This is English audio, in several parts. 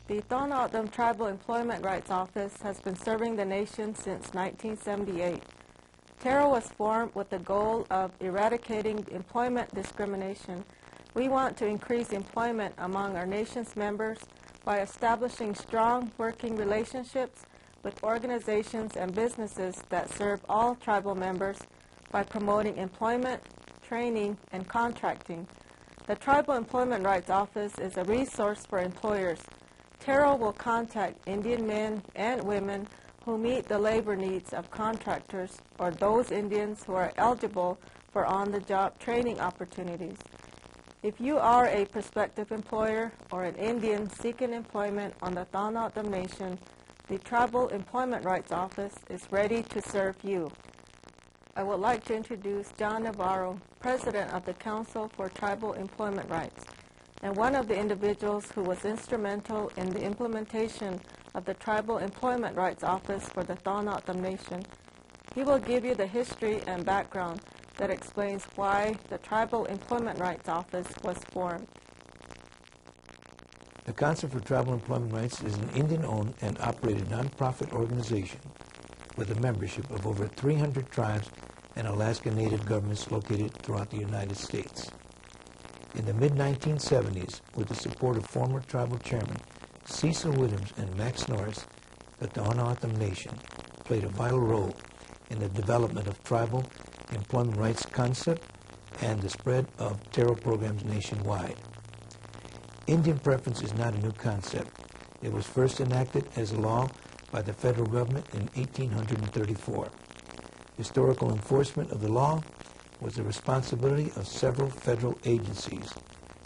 The Tona'atam Tribal Employment Rights Office has been serving the nation since 1978. Tero was formed with the goal of eradicating employment discrimination. We want to increase employment among our nation's members by establishing strong working relationships with organizations and businesses that serve all tribal members by promoting employment, training, and contracting. The Tribal Employment Rights Office is a resource for employers. Tero will contact Indian men and women who meet the labor needs of contractors or those Indians who are eligible for on-the-job training opportunities. If you are a prospective employer or an Indian seeking employment on the Tona'atam Nation, the Tribal Employment Rights Office is ready to serve you. I would like to introduce John Navarro, President of the Council for Tribal Employment Rights, and one of the individuals who was instrumental in the implementation of the Tribal Employment Rights Office for the Tona'atam Nation. He will give you the history and background that explains why the Tribal Employment Rights Office was formed. The Council for Tribal Employment Rights is an Indian-owned and operated nonprofit organization with a membership of over 300 tribes and Alaska Native governments located throughout the United States. In the mid-1970s, with the support of former tribal chairmen Cecil Williams and Max Norris, the Tona'atam Nation played a vital role in the development of tribal employment rights concept and the spread of Tero programs nationwide. Indian preference is not a new concept. It was first enacted as a law by the federal government in 1834. Historical enforcement of the law was the responsibility of several federal agencies.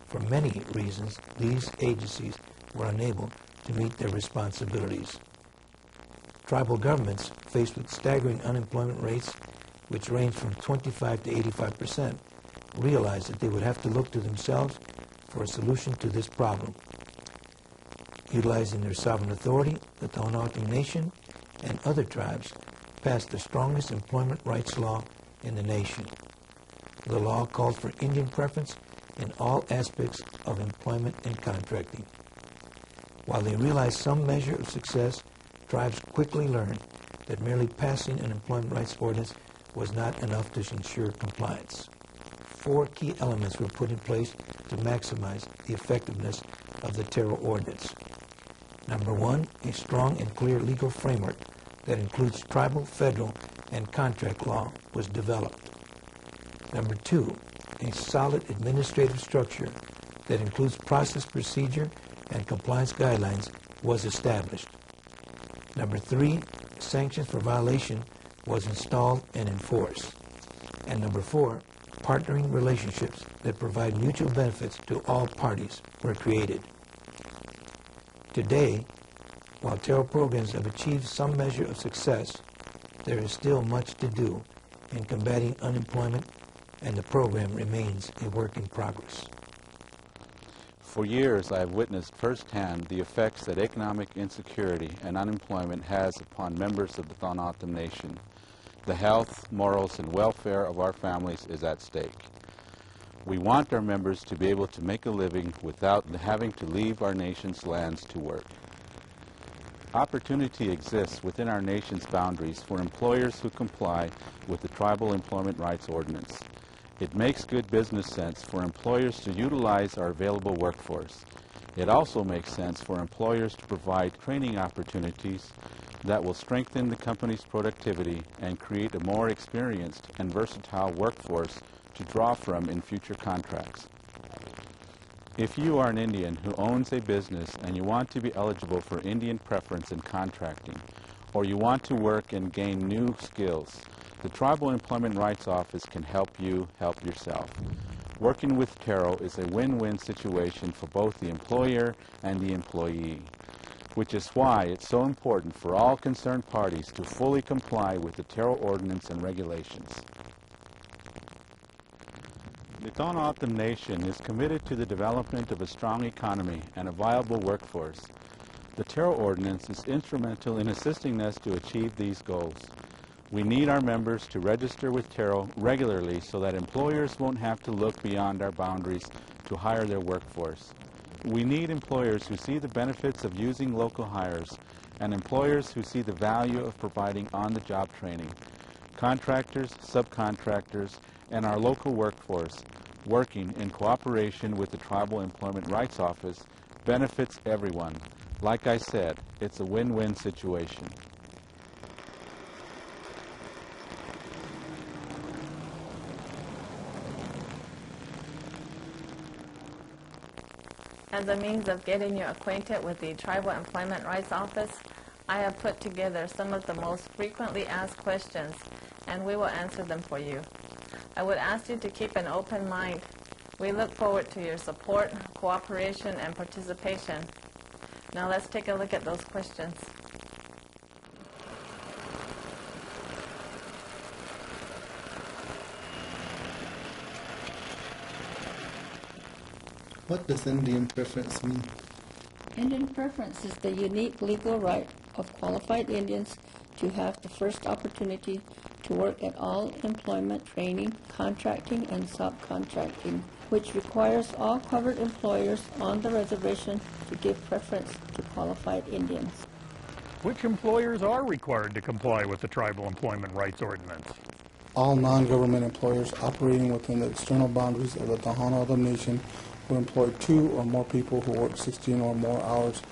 For many reasons, these agencies were unable to meet their responsibilities. Tribal governments, faced with staggering unemployment rates, which ranged from 25 to 85%, realized that they would have to look to themselves for a solution to this problem. Utilizing their sovereign authority, the Tona'atam Nation and other tribes passed the strongest employment rights law in the nation. The law called for Indian preference in all aspects of employment and contracting. While they realized some measure of success, tribes quickly learned that merely passing an employment rights ordinance was not enough to ensure compliance. 4 key elements were put in place to maximize the effectiveness of the Tero ordinance. Number 1, a strong and clear legal framework that includes tribal, federal, and contract law was developed. Number 2, a solid administrative structure that includes process, procedure, and compliance guidelines was established. Number 3, sanctions for violation was installed and enforced. And number 4, partnering relationships that provide mutual benefits to all parties were created. Today, while Tero programs have achieved some measure of success, there is still much to do in combating unemployment, and the program remains a work in progress. For years, I have witnessed firsthand the effects that economic insecurity and unemployment has upon members of the Tona'atam Nation. The health, morals, and welfare of our families is at stake. We want our members to be able to make a living without having to leave our nation's lands to work. Opportunity exists within our nation's boundaries for employers who comply with the Tribal Employment Rights Ordinance. It makes good business sense for employers to utilize our available workforce. It also makes sense for employers to provide training opportunities that will strengthen the company's productivity and create a more experienced and versatile workforce to draw from in future contracts. If you are an Indian who owns a business and you want to be eligible for Indian preference in contracting, or you want to work and gain new skills, the Tribal Employment Rights Office can help you help yourself. Working with Tero is a win-win situation for both the employer and the employee, which is why it's so important for all concerned parties to fully comply with the Tero ordinance and regulations. The Tona'atam Nation is committed to the development of a strong economy and a viable workforce. The Tero ordinance is instrumental in assisting us to achieve these goals. We need our members to register with Tero regularly so that employers won't have to look beyond our boundaries to hire their workforce. We need employers who see the benefits of using local hires and employers who see the value of providing on-the-job training. Contractors, subcontractors, and our local workforce working in cooperation with the Tribal Employment Rights Office benefits everyone. Like I said, it's a win-win situation. As a means of getting you acquainted with the Tribal Employment Rights Office, I have put together some of the most frequently asked questions, and we will answer them for you. I would ask you to keep an open mind. We look forward to your support, cooperation, and participation. Now let's take a look at those questions. What does Indian preference mean? Indian preference is the unique legal right of qualified Indians to have the first opportunity to work at all employment training, contracting, and subcontracting, which requires all covered employers on the reservation to give preference to qualified Indians. Which employers are required to comply with the Tribal Employment Rights Ordinance? All non-government employers operating within the external boundaries of the Tohono O'odham Nation who employ 2 or more people who work 16 or more hours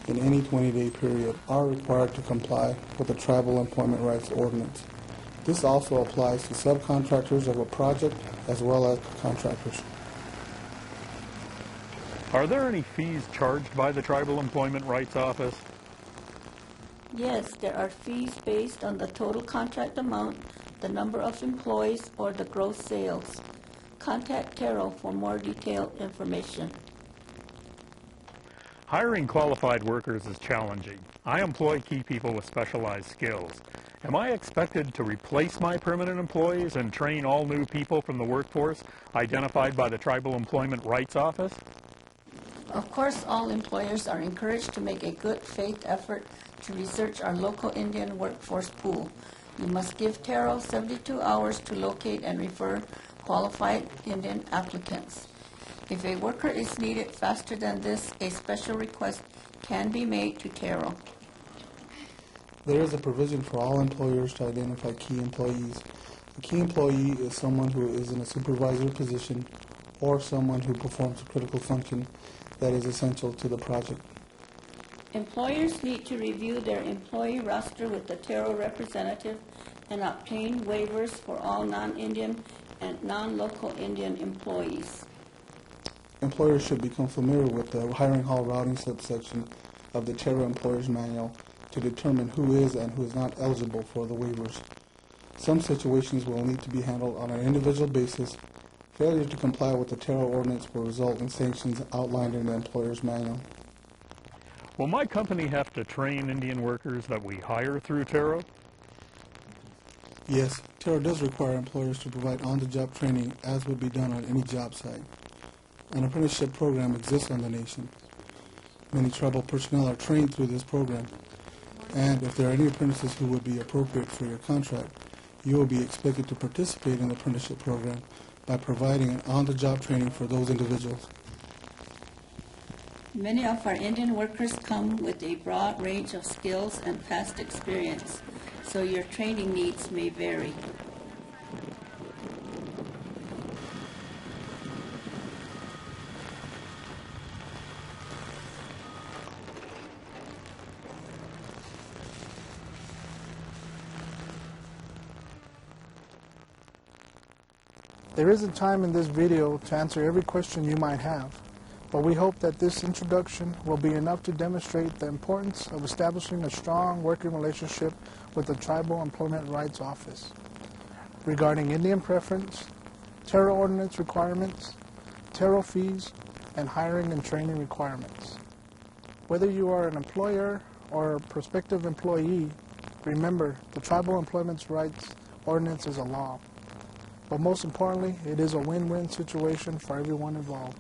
in any 20-day period are required to comply with the Tribal Employment Rights Ordinance. This also applies to subcontractors of a project as well as contractors. Are there any fees charged by the Tribal Employment Rights Office? Yes, there are fees based on the total contract amount, the number of employees, or the gross sales. Contact Tero for more detailed information. Hiring qualified workers is challenging. I employ key people with specialized skills. Am I expected to replace my permanent employees and train all new people from the workforce identified by the Tribal Employment Rights Office? Of course, all employers are encouraged to make a good faith effort to research our local Indian workforce pool. You must give Tero 72 hours to locate and refer qualified Indian applicants. If a worker is needed faster than this, a special request can be made to Tero. There is a provision for all employers to identify key employees. A key employee is someone who is in a supervisory position or someone who performs a critical function that is essential to the project. Employers need to review their employee roster with the Tero representative and obtain waivers for all non-Indian and non-local Indian employees. Employers should become familiar with the hiring hall routing subsection of the Tero Employers Manual to determine who is and who is not eligible for the waivers. Some situations will need to be handled on an individual basis. Failure to comply with the Tero ordinance will result in sanctions outlined in the Employers Manual. Will my company have to train Indian workers that we hire through Tero? Yes, Tero does require employers to provide on-the-job training as would be done on any job site. An apprenticeship program exists on the nation. Many tribal personnel are trained through this program. And if there are any apprentices who would be appropriate for your contract, you will be expected to participate in the apprenticeship program by providing an on-the-job training for those individuals. Many of our Indian workers come with a broad range of skills and past experience, so your training needs may vary. There isn't time in this video to answer every question you might have, but we hope that this introduction will be enough to demonstrate the importance of establishing a strong working relationship with the Tribal Employment Rights Office regarding Indian preference, Tero ordinance requirements, Tero fees, and hiring and training requirements. Whether you are an employer or a prospective employee, remember the Tribal Employment Rights Ordinance is a law. But most importantly, it is a win-win situation for everyone involved.